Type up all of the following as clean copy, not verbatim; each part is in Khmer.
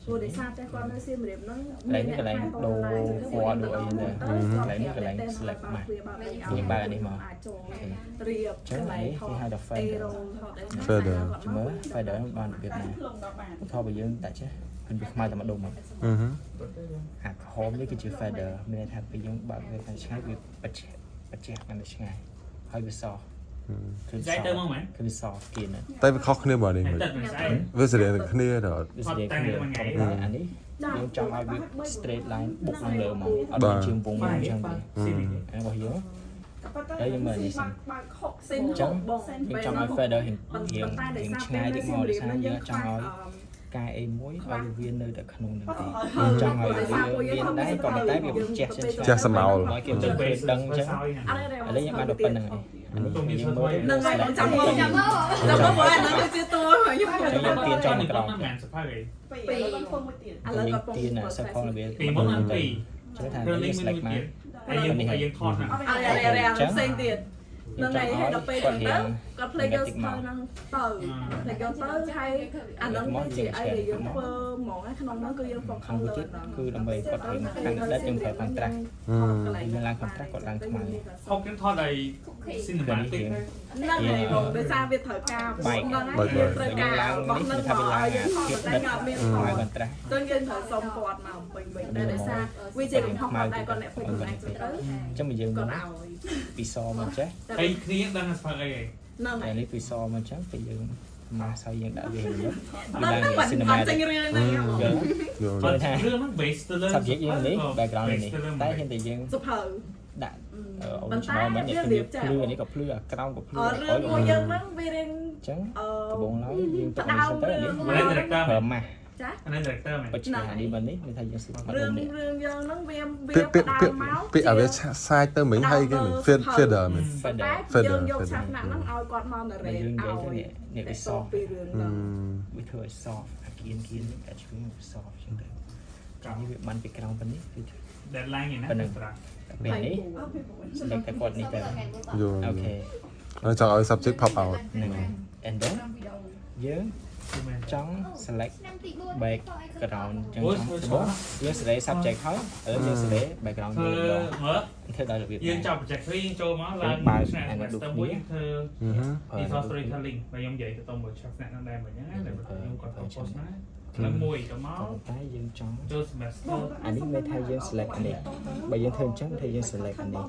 Rồi để sao cho con nó xem điểm nó lấy cái này đồ hoa đồ ấy nè lấy cái này select mà những ba này mà chẳng này thì hai đọc Feather chỉ mới phải đợi bàn việc này thôi bây giờ tại chứ mình việc mai tầm đồ mà hạt hôm với cái chữ feather mình làm bây giờ bạn việc nàyใช้ việc bật chẹtมันใช่ไงให้ไปซอคือซอกิน tay với khóc kia bỏ đi với sự điện kia rồi วิธีคืออันนี้ยังจองเอาวิ straight line บุกลงเลยมาเอาเป็นชิมวงมาจังเลยอันนี้บอกเยอะđấy nhưng mà gì trắng nhưng trong ai feather hiện ngay đi ngồi để sáng giờ trong ai cài em muối ở viên nơi được khung được trong ai viên đấy còn tái việc chẹt sầm màu nói kiểu được đăng chứ lấy những bạn đọc bên này nhưng mới nâng này con chấm không chấm không có ai nói chưa tôi mà nhưng mà những tiền trong cái đó những tiền là sẽ không là biết chứ thành cái select mà ហើយយើងថតណា ផ្សេងទៀតនឹងឯងឲ្យដល់ពេលទៅគាត់ភ្លេចយកស្ទើរនឹងទៅភ្លេចយកទៅហើយអានឹងជាអីដែលយើងធ្វើហ្មងក្នុងនោះគឺយើងបង្ខំលើគឺដើម្បីគាត់ឲ្យខាងដិតយើងប្រើ contract យើងឡើង contract គាត់ឡើងថ្មី ហុកយើងថតឲ្យ cinematic ហ្នឹងហើយបងដោយសារវាត្រូវការបោះហ្នឹងហើយត្រូវការបោះហ្នឹងថាវាឡើងភាពដិតមាន contract ទៅយើងត្រូវសុំគាត់មកពេញវិញតែដោយសារវាជាកំហុសដែរគាត់អ្នកពេញខ្លួនឯងទៅចឹងមកយើងមកពីសមកចេះ ហើយគ្នាដឹងស្មើអីហ្នឹងហើយ នេះពីសមកចឹងពីយើងមកសោយយើងដាក់វានេះ ឡើង cinematic ចេញរឿងហ្នឹង គាត់ថារឿងហ្នឹង base ទៅលើ subject យើងនេះ background នេះតែហ៊ានតែយើង សុភៅ ដាក់អូនឆ្លងមិននេះគឺភ្លឺនេះក៏ភ្លឺអាក្រោមក៏ភ្លឺ រឿងមួយយើងហ្នឹងវារៀង ចឹងដំបងឡើយយើងទៅនេះទៅនេះ director ប្រើម៉ាស់ ចា អានេះ director មែន បច្ចេកនេះបើនេះគេថាយើងសិក្សា រឿងយើងហ្នឹងវា ពាក្យឲ្យវាសាយទៅមិញហើយគេមិន feather មែន យើងយកឆាប់ណាស់ហ្នឹងឲ្យគាត់មកនៅរេយើងនិយាយទៅនេះវា soft ពីរឿងហ្នឹង វាធ្វើឲ្យ soft អាគៀនតែជួយ soft ចឹងទៅកាលនេះវាបានពីក្រោមប៉ុណ្នេះគឺ deadline ឯណាត្រាស់ ពេលនេះ select តែគាត់នេះទៅ អូខេ rồi choឲ្យ subject pop out ហ្នឹងហើយ and then យើងចង់ select background ចឹងបងយើង select subject ហើយយើង select background យើងធ្វើដល់របៀប យើងចាប់ project 3យើងចូលមកឡើងឆ្នាក់ master មួយយើងធ្វើ visual storytelling ហើយខ្ញុំនិយាយទៅទៅមួយ chat ហ្នឹងដែរមិញហ្នឹងតែខ្ញុំគាត់ទៅ post ណាឡើងមួយទៅមកតែយើងចង់ ចូល semester អានេះមានថាយើង select អានេះបើយើងធ្វើអញ្ចឹងថាយើង select អានេះ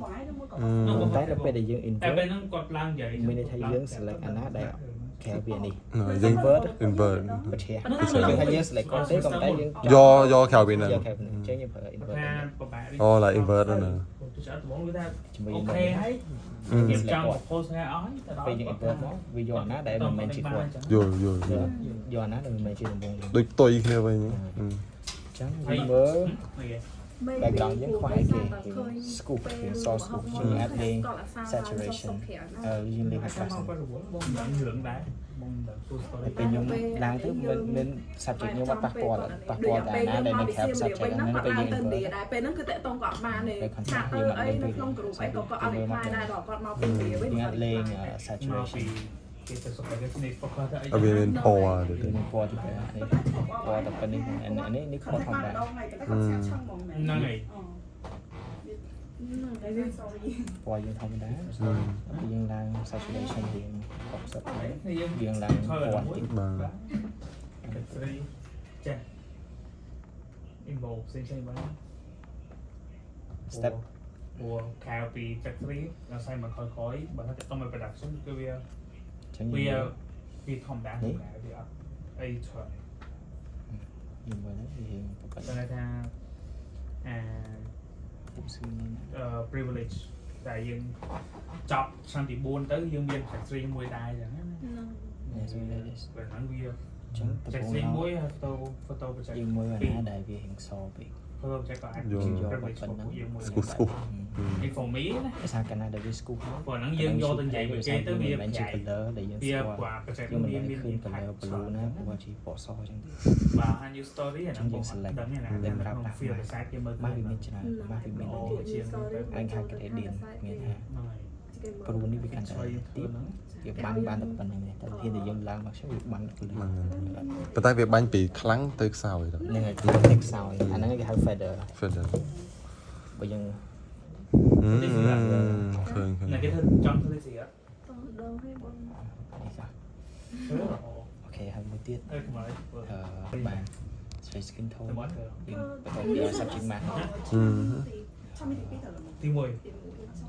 តែដល់ពេលដែលយើង តែ invert ពេលហ្នឹងគាត់ឡើងនិយាយ មានន័យថាយើង select អាណាដែលក្រៅពីអានេះ យើង invert បច្ចេកយើងថាយើង select គាត់ទេក៏តែយើងយកក្រៅពីហ្នឹង យកក្រៅពីហ្នឹងអញ្ចឹងយើងប្រើ invert ថាប្រហែល អូឡើយ invert ហ្នឹង ទៅចាត់ដំបងគឺថា ជាមួយ អូ យើង ខេហើយខ្ញុំចង់ post ថ្ងៃអស់ទៅដល់ ពេលយើង invert មកវាយកអាណាដែលមិនមែនជាគាត់ យកអាណាដែលមិនមែនជាដំបង ដូចផ្ទុយគ្នាវិញ អញ្ចឹងយើងមើល background យើងខ្វះគេ scoop គេ source scoop ជា add link saturation យើងលេខអាកាស បងរឿងដែរបងដល់ post story ពេលខ្ញុំឡើងទៅមាន subject ខ្ញុំអត់ប៉ះពាល់តែអាណាដែលនៅក្រៅ subject ហ្នឹងពេលយើង invert ដែរពេលហ្នឹងគឺតេតងគាត់បានទេឆាតទៅអីនៅក្នុងក្រុមអីក៏គាត់អត់ឲ្យខ្លាយដែរដល់គាត់មកពីវាវិញ យើង add link saturation គេទៅសុខភាពនេះ focus ទៅអី ឲ្យវាមានពណ៌ទៅ គឺមានពណ៌ទីនេះពណ៌តែប៉ុណ្្នេះនេះពណ៌ធម្មតា ហ្នឹងហើយ ពណ៌យើងធម្មតាយើងឡើង saturation យើង60ហើយយើងឡើងពណ៌តិច បាទ ស្រីចា involve ផ្សេងៗបាន step ព្រោះខែពីចាក់ស្រីដល់ស្អីមកក្រោយបើថាទៅមក production គឺវា ចឹង វាធម្មតាវាអត់អីច្រើន យើងមើលនេះយើងប្រកាស តែថាអា ពុកស៊ឺនេះ privilege តែយើងចប់ឆ្នាំទី4ទៅយើងមាន factory មួយដែរចឹងណា នេះស្មាននេះ ពេលហ្នឹងវា ចឹង factory មួយហើយ photo project យើងមើលអាណាដែលវាហិងសពេក photo project ក៏អាច យក privilege ប៉ុណ្ណឹង យើងមួយ ស្គូ for me ណា ភាសាកាណាដែលវា scoop ព្រោះហ្នឹងយើងយកទៅនិយាយមួយគេទៅវា មិនជា color ដែលយើង វា ស្គាល់ ព្រោះ project យើងមិន មាន ឃើញ color blue ណាព្រោះជាពណ៌សចឹងទេ បាទ new story អាហ្នឹងបងដឹងណាតែក្នុង feel ភាសាគេមើល មកវាមានច្រើនមកវាមាន អូជាងទៅ អញខាង gradient មានថាព្រោះនេះវាកាន់តែទៀតយើងបានតែប៉ុណ្្នឹងទេតែហ៊ានតែយើងឡើងមកខ្ញុំវាបាន color ប៉ុន្តែវាបាញ់ពីខ្លាំងទៅខ្សោយទៅ នឹងឲ្យតិចខ្សោយអាហ្នឹងគេហៅ feather feather បើយើង ឃើញ này cái thân trong thân gì á ដល់ហើយបង នេះចា អូខេហើយមួយទៀត đây mà បាទ Space Skin Tone tôi muốn thử យើងបន្តយក subject mask tìm mùi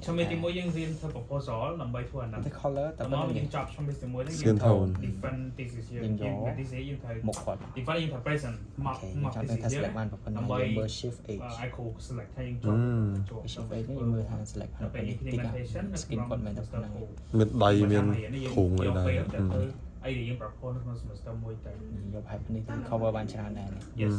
trong mấy tìm mùi nhưng riêng theo proposal làm bài thuần nằm តែ color តែ tao ប៉ុណ្ nói ្នឹង những job trong mấy tìm mùi đấy Skin tone different this is here Nhìn nhưng gió. cái this is những thời មុខគាត់ different những thời present អូ mặc ខេ mặc ចាំ this ទៅ is ថា select here បានប៉ុណ្ណា ដើម្បី យើងមើល shift h I could select ហើយយើង អឺ ចូល shift h នេះយើងមើលថា select ហើយ ទៅ ពេលនេះតិច implementation skin គាត់មែនតែប៉ុណ្ណា មានដៃមានធុងអីដែរ អីដែលយើង propose ក្នុង semester មួយទៅ យកហើយនេះទៅ cover បានច្រើនដែរនេះ yes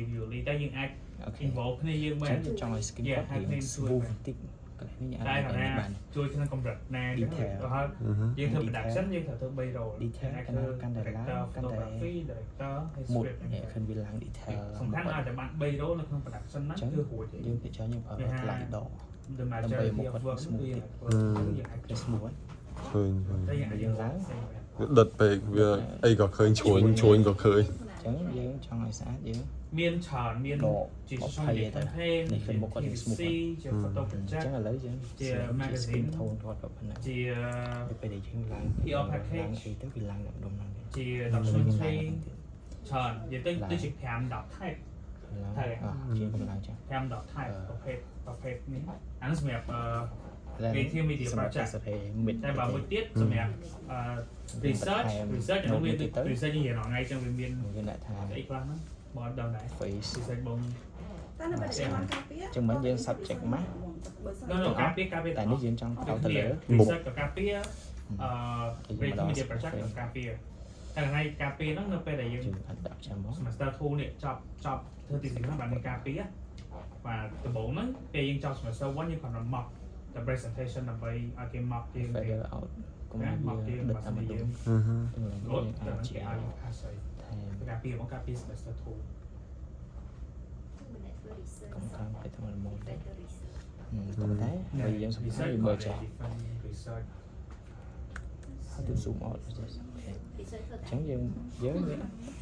usually តែយើងអាច អូខេ involve គ្នាយើងមែ ចឹ ន ងយើងចង់ឲ្យ skin គាត់រៀង smooth បន្តិចកន្លែងនេះ តែ អាច ថា បាន ជួយក្នុងកម្រិតណាចឹងទៅហើយយើងធ្វើ production យើងត្រូវធ្វើ3 role detail កាន់តែឡើងកាន់តែ photography director ហើយ មុត script នេះឃើញវាឡើង detail សំខាន់អាចតែបាន3 role នៅក្នុង production ហ្នឹងគឺរួចទេ យើងពិចារណាយើងប្រើថ្លៃដក The majority of work គឺយើងអាចធ្វើ smooth ឃើញ តែយើងអាចយើងឡើង ដិតពេកវាអីក៏ឃើញជ្រួញក៏ឃើញ អញ្ចឹងយើងចង់ឲ្យស្អាតយើង មានច្រើនមានជាsocial media campaign នេះគឺមុខគាត់យើង smooth ជា photo អញ្ចឹ project ងឥឡូវយើង ជា magazine skin tone គាត់ក៏ប៉ុណ្ណា ជា ពេលដែលយើងឡើង PR package ឡើងអីទៅវាឡើងដល់ដុំហ្នឹង ជា documentary ច្រើននិយាយទៅជា5 10 type ជាកម្លាំងចាស់ 5 10 type ប្រភេទនេះអានេះសម្រាប់media project មិត តែបើមួយទៀតសម្រាប់research ហ្នឹងមាន research យើងថ្ងៃចឹងវាមាន យើងដាក់ថា អីខ្លះហ្នឹងមកដល់ដែរ face research បង តែនៅពេលបានការពារ ចឹងមិនយើង subject មក ដល់ការពារ តែនេះយើងចង់ផ្ដោតទៅលើ research ក៏ការពារmedia project ក៏ការពារតែថ្ងៃការពារហ្នឹងនៅពេលដែលយើង យើងអាចដាក់ចាំមក semester 2នេះចប់ធ្វើទីហ្នឹងបានការពារបាទដំបូងហ្នឹងពេលយើងចប់ semester 1យើងគាត់មក the presentation ដើម្បីឲ្យគេមកយើង figure out កុំឲ្យ មកយើង វា បើ បិទ សិន តាម ជា ដុំ យើង អឺ លុតទៅជាឲ្យ pass ហើយ ថែម ការពារមកការពារ semester 2 កុំខាងទៅតាមម៉ូដតែប៉ុន្តែហើយយើងសម្រាប់មើលចេះ research how to zoom out ចឹងយើង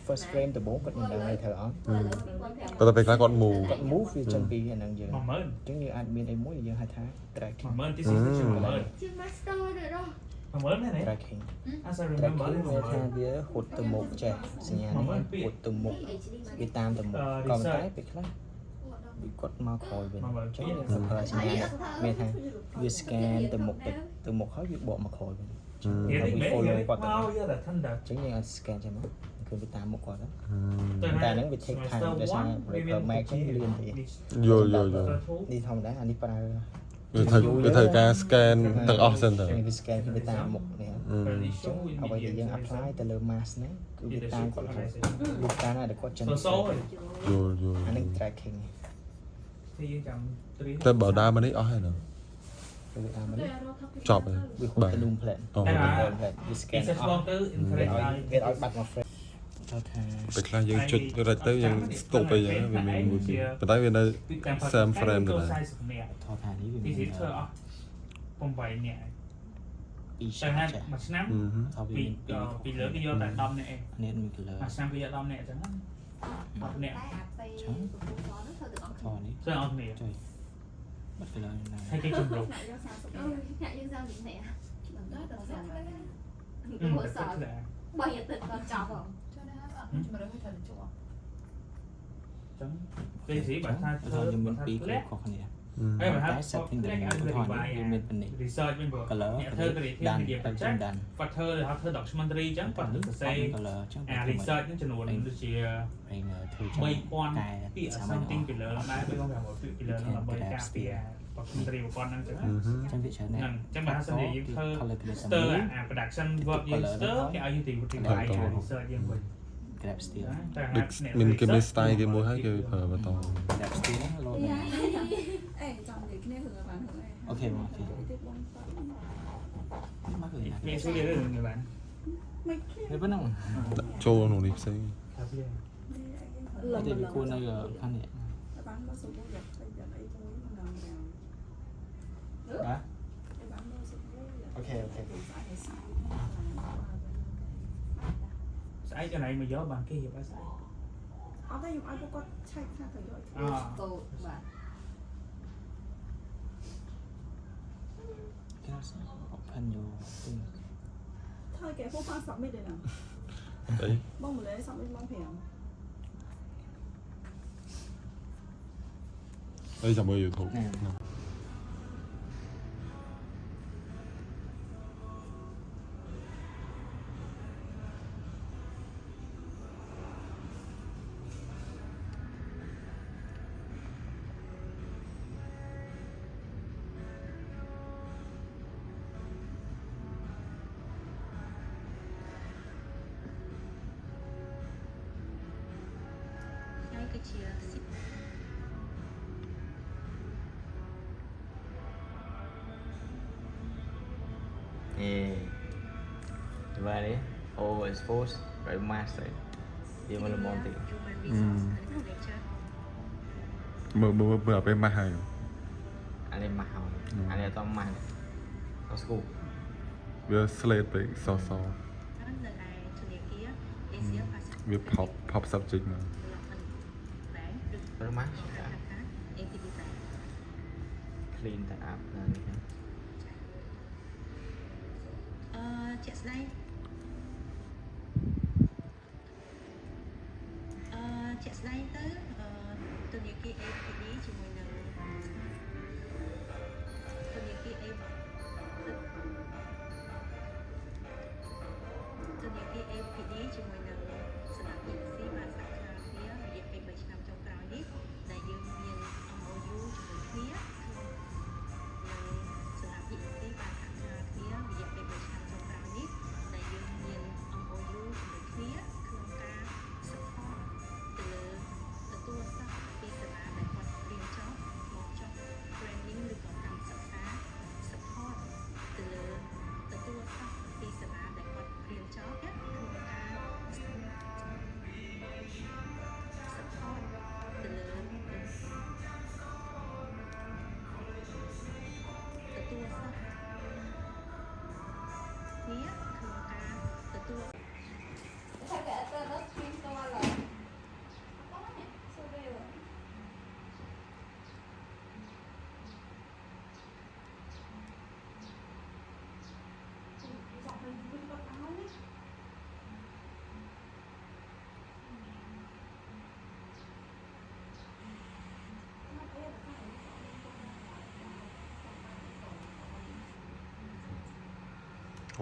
first frame ដំបូងគាត់មិនដឹងឲ្យធ្វើអត់ ប៉ុន្តែពេលខ្លះគាត់ move គាត់ move វាចេញពីអាហ្នឹងយើង 10000 ចឹងយើងអាចមានអីមួយយើងហៅថា tracking 10000ទី10000 ជា master ដែរ 10000ហ្នឹង tracking I still remember tracking វាថាវាហត់ទៅមុខចេះសញ្ញានេះហត់ទៅមុខវាតាមទៅមុខក៏ប៉ុន្តែពេលខ្លះវាគាត់មកក្រោយវិញចឹងយើងសង្កេតសញ្ញានេះមានថាវា scan ទៅមុខទៅមុខហើយវាបកមកក្រោយវិញ និយាយនេះមកយកតែ Thunder ចឹងយើងអាច scan ចឹងមកគឺវាតាមមុខគាត់ទៅ តែ តែហ្នឹងវា take time ដោយសារ paper Mac ចឹងលឿនទៅ យល់ នេះធម្មតាអានេះប្រើ វាត្រូវការ scan ទាំងអស់សិនទៅ វា scan គឺវាតាមមុខនេះចឹងអ្វីដែលយើង apply ទៅលើ mask ហ្នឹងគឺវាតាមគាត់រហូតវាតាមតែគាត់ចឹង យល់ អានេះ tracking ទីយើងចាំត្រៀម តែបើដើរមកនេះអស់ហើយណា វាតាមនេះ ចប់ហើយ វាហត់ទៅ doom plate អូ doom plate វា ពី scan សិស្សបងទៅ internet ឲ្យ វាឲ្យបាត់មក frame ថា ពេលខ្លះយើងចុចរិចទៅយើង stop អីចឹងវាមានមួយពីប៉ុន្តែវានៅ Same frame ទៅដែរ 40នាក់ ថតថានេះវា ទីសិស្សធ្វើអស់8នាក់ ពី តែ shot ហា ចា មួយឆ្នាំ ថតវា ពី មានពី ពីលើគេយកតែ10នាក់ឯង នេះមាន color មួយឆ្នាំគេយក10នាក់អញ្ចឹង10នាក់ ថតនេះ ធ្វើអស់គ្នា ជួយបាត់ color ណា ហើយគេជំរុញ អ្នកយើងgiao dịch nè đó là sao mà ទៅ hỗ trợ ធ្វើ bây giờ tịch còn chọc không ចឹងគេស៊ីបើថា ថ ធ្វើ តយើងមាន ថា ពីរ ធ្លាក់ ខុសគ្នា ហើយបើថា តែ setting ដែលយើងថតនេះវាមានប៉ុណ្នេះ research វិញព្រោះ color អ្នកធ្វើ creative ដាន media តែ project ដាន គាត់ធ្វើឲ្យធ្វើ documentary អញ្ចឹងគាត់ទៅសរសេរ color ចឹង អា research ហ្នឹងចំនួនដូចជា ឯងធ្វើចឹង 3000 តែ ពាក្យ something ពីលើដែរដូចបងប្អូនពាក្យពីលើដើម្បីការពារ documentary ប្រព័ន្ធហ្នឹងអញ្ចឹង ចឹងវាច្រើនណាស់ ហ្នឹងអញ្ចឹងបើថាសិនជាយើងធ្វើ color gradation stir អា production work យើង stir គេឲ្យយើងទីវាយអា research យើងវិញ grab steel តែ មានគេមាន style គេមួយហើយគេប្រើបន្ត grab steel លោតណា អេចាំនិយាយគ្នារឿងបានហ្នឹង អូខេមកពី ទៀតបងតោះ មកគឺណា មានស្គាល់រឿងនេះបាន មិនឃើញ នេះប៉ុណ្ណឹង ចូលក្នុងនេះផ្សេង ថាវា លំ តែវាគួរនៅខាងនេះ បានមកសុំយកទៅយកអីមួយហ្នឹង បាទ បានមកសុំយក អូខេអូខេ ស ស្អែកកន្លែងមកយកបានគេយកឲ្យស្អែក អត់ទេខ្ញុំឲ្យពួកគាត់ឆែកថាទៅយក អ កោបាទ open your thing ថយគេពួកគាត់ submit ទេណា អី បងម្លេះ submit បង5 អីចាំមើល YouTube ណែ ហើយគឺជា và đấy overexpose rồi mask rồi dia malah monty human resource architecture មើលពេលម៉ាស់ហើយ anh em mahal anh em tao mahal tao school វា slate ពេកសស នៅឯធនាគារ Asia Pacific វា pop subject មក Development Bank ឬ rồi mask ហៅថា ADB Bank clean that up là như thế ជាក់ស្ដែងជាក់ស្ដែងទៅធនាគារ APD ជាមួយនឹងធនាគារ APD ជាមួយនឹងសាលា PNC បានសហការគ្នារយៈពេល3ឆ្នាំចុងក្រោយនេះដែលយើងមាន MOU ជាមួយគ្នានិងសាលា PNC បានសហការគ្នារយៈពេល3ឆ្នាំចុងក្រោយនេះដែលយើងមាន MOU ជាមួយគ្នាក្នុងការ support ទៅលើទទួលសិស្សពីសាលាដែលគាត់រៀនចប់មកចប់ training ឬក៏កម្មសិក្សា support ទៅលើទទួលសិស្សពីសាលាដែលគាត់រៀនចប់ក្នុងការ support ទៅលើទទួលសិស្សនេះក្នុងការទទួល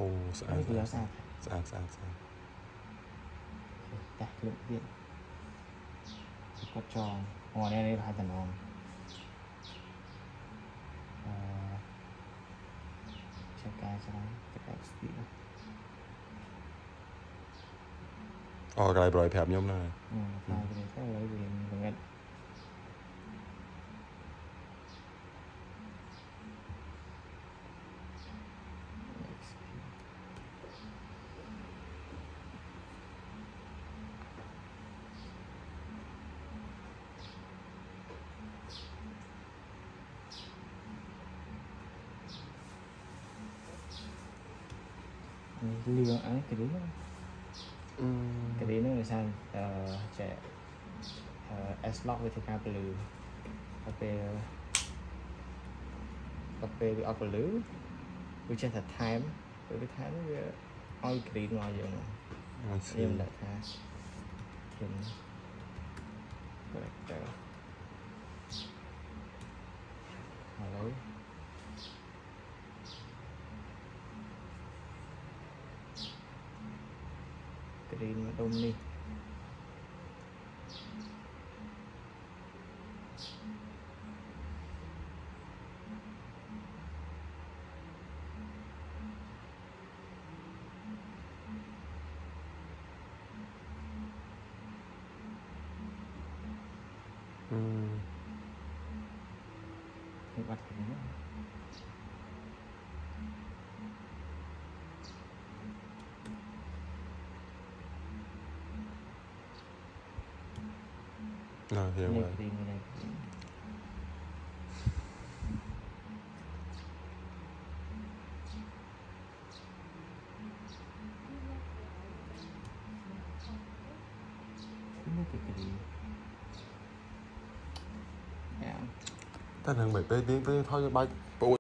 អូស្អាត bây giờ sao ស្អាតស្អាតស្អាត ta lượng điện có tròn ngoài đây là hai tầng nòng cho cái cho nó cái cách speed អូកន្លែងប្រយប្រាប់ខ្ញុំហ្នឹង hai cái này sẽ lấy về ngân lương ấy cái đấy cái đấy nó là sao trẻ S-lock với TK blue cà phê với upper blue với trên thật time với cái time nó oi green ngoài vậy mà em lại tha thêm character lấy green mà đông đi bắt cái nữa hiểu rồi degree តែនឹងមិនពេលនេះពេលថយបាច់